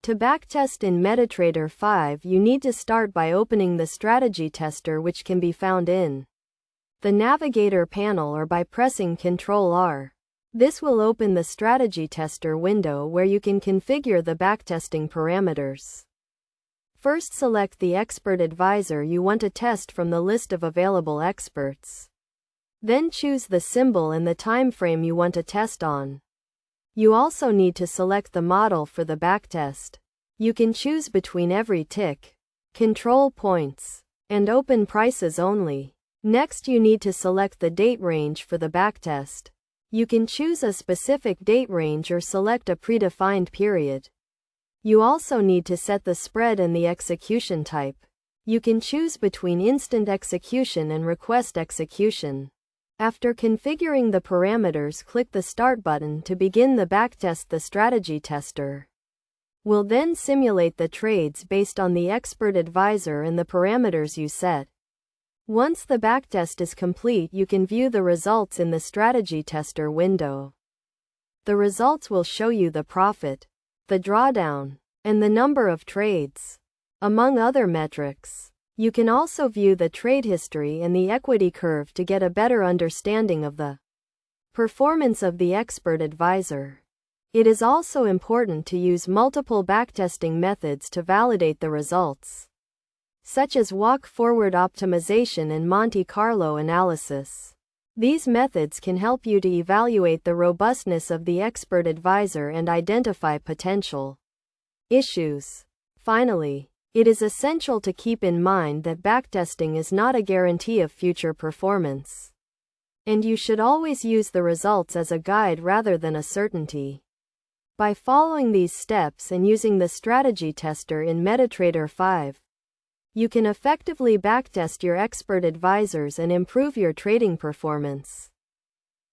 To backtest in Metatrader 5, you need to start by opening the strategy tester, which can be found in the navigator panel or by pressing Ctrl+R. This will open the strategy tester window where you can configure the backtesting parameters. First, select the expert advisor you want to test from the list of available experts. Then choose the symbol and the time frame you want to test on. You also need to select the model for the backtest. You can choose between every tick, control points, and open prices only. Next, you need to select the date range for the backtest. You can choose a specific date range or select a predefined period. You also need to set the spread and the execution type. You can choose between instant execution and request execution. After configuring the parameters, click the Start button to begin the backtest. The strategy tester will then simulate the trades based on the expert advisor and the parameters you set. Once the backtest is complete, you can view the results in the strategy tester window. The results will show you the profit, the drawdown, and the number of trades, among other metrics. You can also view the trade history and the equity curve to get a better understanding of the performance of the expert advisor. It is also important to use multiple backtesting methods to validate the results, such as walk-forward optimization and Monte Carlo analysis. These methods can help you to evaluate the robustness of the expert advisor and identify potential issues. Finally, it is essential to keep in mind that backtesting is not a guarantee of future performance, and you should always use the results as a guide rather than a certainty. By following these steps and using the strategy tester in Metatrader 5, you can effectively backtest your expert advisors and improve your trading performance.